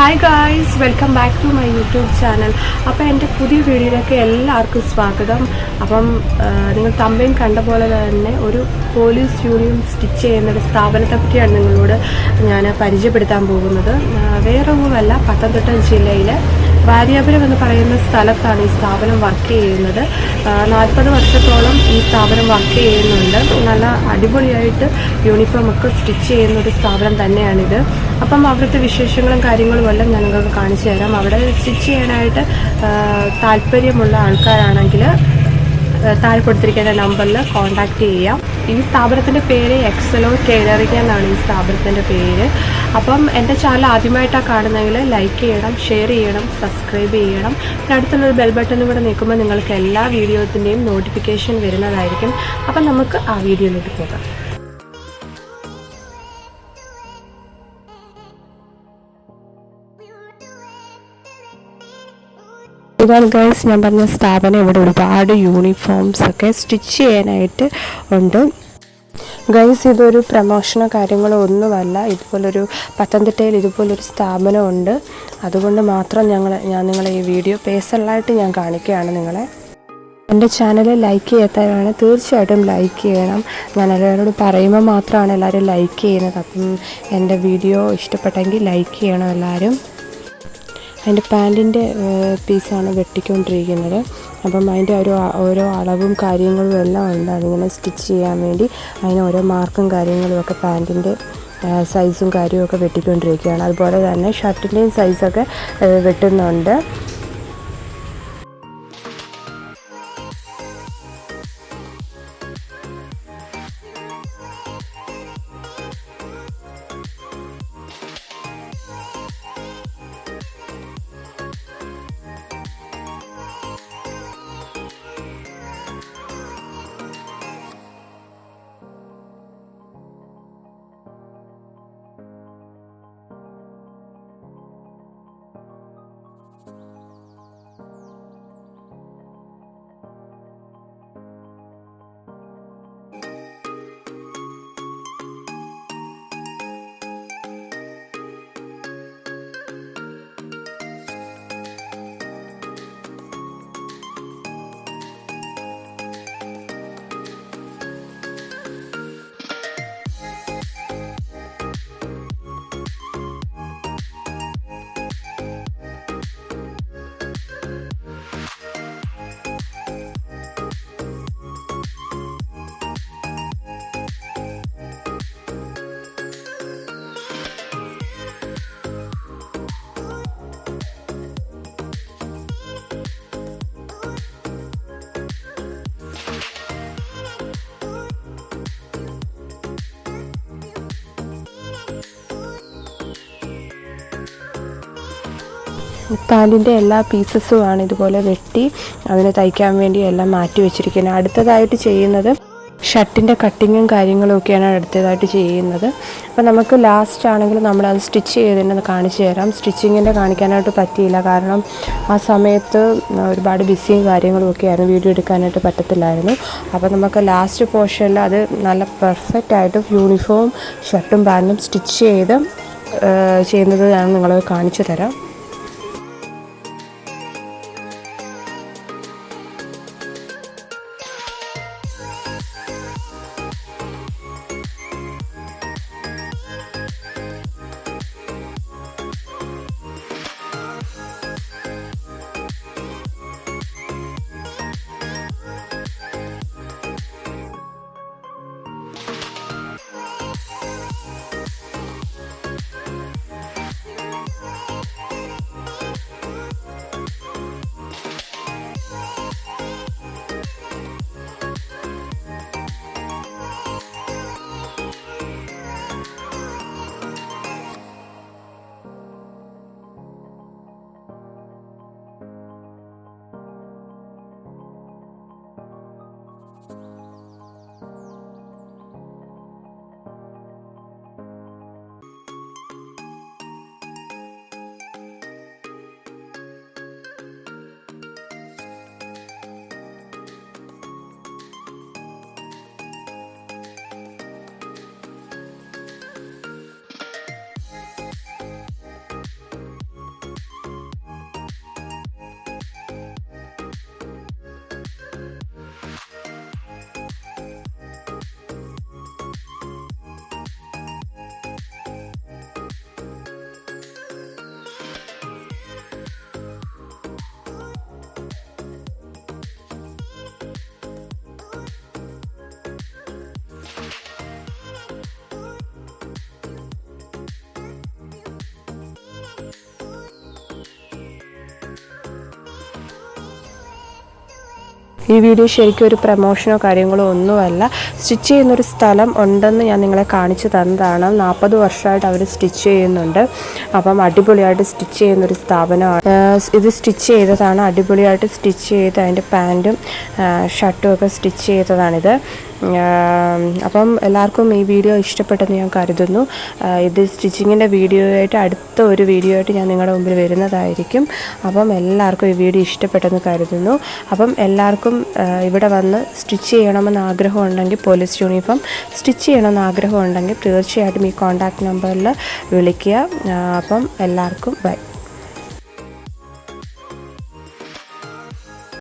Hi guys, welcome back to my YouTube channel. അപ്പോൾ എൻ്റെ പുതിയ വീഡിയോയിലേക്ക് എല്ലാവർക്കും സ്വാഗതം. അപ്പം നിങ്ങൾ തമ്പയിൽ കണ്ട പോലെ തന്നെ ഒരു പോലീസ് യൂണിയൻ സ്റ്റിച്ച് ചെയ്യുന്ന ഒരു സ്ഥാപനത്തെ പറ്റിയാണ് നിങ്ങളോട് ഞാൻ പരിചയപ്പെടുത്താൻ പോകുന്നത്. വേറൊന്നുമല്ല, പത്തനംതിട്ട ജില്ലയിലെ വാര്യാപുരം എന്ന് പറയുന്ന സ്ഥലത്താണ് ഈ സ്ഥാപനം വർക്ക് ചെയ്യുന്നത്. 40 വർഷത്തോളം ഈ സ്ഥാപനം വർക്ക് ചെയ്യുന്നുണ്ട്. നല്ല അടിപൊളിയായിട്ട് യൂണിഫോം ഒക്കെ സ്റ്റിച്ച് ചെയ്യുന്ന ഒരു സ്ഥാപനം തന്നെയാണിത്. അപ്പം അവിടുത്തെ വിശേഷങ്ങളും കാര്യങ്ങളും എല്ലാം ഞാൻ നിങ്ങൾക്ക് കാണിച്ചു തരാം. അവിടെ സ്റ്റിച്ച് ചെയ്യാനായിട്ട് താല്പര്യമുള്ള ആൾക്കാരാണെങ്കിൽ താഴെ കൊടുത്തിരിക്കുന്ന നമ്പറിൽ കോൺടാക്റ്റ് ചെയ്യാം. ഈ സ്ഥാപനത്തിൻ്റെ പേര് എക്സലോ ടൈലറിംഗ് എന്നാണ് ഈ സ്ഥാപനത്തിൻ്റെ പേര്. അപ്പം എൻ്റെ ചാനൽ ആദ്യമായിട്ടാണ് കാണുന്നതെങ്കിൽ ലൈക്ക് ചെയ്യണം, ഷെയർ ചെയ്യണം, സബ്സ്ക്രൈബ് ചെയ്യണം. പിന്നെ അടുത്തുള്ളൊരു ബെൽ ബട്ടണും കൂടെ നിൽക്കുമ്പോൾ നിങ്ങൾക്ക് എല്ലാ വീഡിയോത്തിൻ്റെയും നോട്ടിഫിക്കേഷൻ വരുന്നതായിരിക്കും. അപ്പം നമുക്ക് ആ വീഡിയോയിലോട്ട് പോകാം. ഇതാണ് ഗൈസ് ഞാൻ പറഞ്ഞ സ്ഥാപനം. ഇവിടെ ഒരുപാട് യൂണിഫോംസ് ഒക്കെ സ്റ്റിച്ച് ചെയ്യാനായിട്ട് ഉണ്ട്. ഗൈസ്, ഇതൊരു പ്രമോഷനോ കാര്യങ്ങളോ ഒന്നുമല്ല. ഇതുപോലൊരു പത്തനംതിട്ടയിൽ ഇതുപോലൊരു സ്ഥാപനമുണ്ട്. അതുകൊണ്ട് മാത്രം ഞാൻ നിങ്ങളെ ഈ വീഡിയോ പേഴ്സണലായിട്ട് ഞാൻ കാണിക്കുകയാണ് നിങ്ങളെ. എൻ്റെ ചാനൽ ലൈക്ക് ചെയ്യാത്തവരാണ്, തീർച്ചയായിട്ടും ലൈക്ക് ചെയ്യണം. ഞാൻ എല്ലാവരോട് പറയുമ്പോൾ മാത്രമാണ് എല്ലാവരും ലൈക്ക് ചെയ്യുന്നത്. അപ്പം എൻ്റെ വീഡിയോ ഇഷ്ടപ്പെട്ടെങ്കിൽ ലൈക്ക് ചെയ്യണം എല്ലാവരും. അതിൻ്റെ പാൻറ്റിൻ്റെ പീസാണ് വെട്ടിക്കൊണ്ടിരിക്കുന്നത്. അപ്പം അതിൻ്റെ ഓരോ അളവും കാര്യങ്ങളും എല്ലാം ഉണ്ട്. അതിങ്ങനെ സ്റ്റിച്ച് ചെയ്യാൻ വേണ്ടി അതിന് ഓരോ മാർക്കും കാര്യങ്ങളും ഒക്കെ പാൻറ്റിൻ്റെ സൈസും കാര്യമൊക്കെ വെട്ടിക്കൊണ്ടിരിക്കുകയാണ്. അതുപോലെ തന്നെ ഷർട്ടിൻ്റെയും സൈസൊക്കെ വെട്ടുന്നുണ്ട്. പാൻറ്റിൻ്റെ എല്ലാ പീസസുമാണ് ഇതുപോലെ വെട്ടി അതിന് തയ്ക്കാൻ വേണ്ടി എല്ലാം മാറ്റി വെച്ചിരിക്കുന്നത്. അടുത്തതായിട്ട് ചെയ്യുന്നത് ഷർട്ടിൻ്റെ കട്ടിങ്ങും കാര്യങ്ങളും ഒക്കെയാണ് അടുത്തതായിട്ട് ചെയ്യുന്നത്. അപ്പോൾ നമുക്ക് ലാസ്റ്റ് ആണെങ്കിൽ നമ്മളത് സ്റ്റിച്ച് ചെയ്തതിനെ കാണിച്ചു തരാം. സ്റ്റിച്ചിങ്ങിൻ്റെ കാണിക്കാനായിട്ട് പറ്റിയില്ല, കാരണം ആ സമയത്ത് ഒരുപാട് ബിസിയും കാര്യങ്ങളും ഒക്കെയായിരുന്നു, വീഡിയോ എടുക്കാനായിട്ട് പറ്റത്തില്ലായിരുന്നു. അപ്പോൾ നമുക്ക് ലാസ്റ്റ് പോർഷനിൽ അത് നല്ല പെർഫെക്റ്റായിട്ട് യൂണിഫോം ഷർട്ടും പാൻറ്റും സ്റ്റിച്ച് ചെയ്യുന്നത് ഞാൻ നിങ്ങളത് കാണിച്ചു തരാം. ഈ വീഡിയോ ശരിക്കും ഒരു പ്രമോഷനോ കാര്യങ്ങളോ ഒന്നുമല്ല. സ്റ്റിച്ച് ചെയ്യുന്നൊരു സ്ഥലം ഉണ്ടെന്ന് ഞാൻ നിങ്ങളെ കാണിച്ചു തന്നതാണ്. 40 വർഷമായിട്ട് അവർ സ്റ്റിച്ച് ചെയ്യുന്നുണ്ട്. അപ്പം അടിപൊളിയായിട്ട് സ്റ്റിച്ച് ചെയ്യുന്നൊരു സ്ഥാപനമാണ് ഇത്. സ്റ്റിച്ച് ചെയ്തതാണ്, അടിപൊളിയായിട്ട് സ്റ്റിച്ച് ചെയ്ത് അതിൻ്റെ പാൻറ്റും ഷർട്ടും ഒക്കെ സ്റ്റിച്ച് ചെയ്തതാണിത്. അപ്പം എല്ലാവർക്കും ഈ വീഡിയോ ഇഷ്ടപ്പെട്ടെന്ന് ഞാൻ കരുതുന്നു. ഇത് സ്റ്റിച്ചിങ്ങിൻ്റെ വീഡിയോ ആയിട്ട് അടുത്ത ഒരു വീഡിയോ ആയിട്ട് ഞാൻ നിങ്ങളുടെ മുമ്പിൽ വരുന്നതായിരിക്കും. അപ്പം എല്ലാവർക്കും ഈ വീഡിയോ ഇഷ്ടപ്പെട്ടെന്ന് കരുതുന്നു. അപ്പം എല്ലാവർക്കും ഇവിടെ വന്ന് സ്റ്റിച്ച് ചെയ്യണമെന്ന് ആഗ്രഹമുണ്ടെങ്കിൽ, പോലീസ് യൂണിഫോം സ്റ്റിച്ച് ചെയ്യണമെന്ന് ആഗ്രഹമുണ്ടെങ്കിൽ തീർച്ചയായിട്ടും ഈ കോൺടാക്റ്റ് നമ്പറിൽ വിളിക്കുക. അപ്പം എല്ലാവർക്കും ബൈ.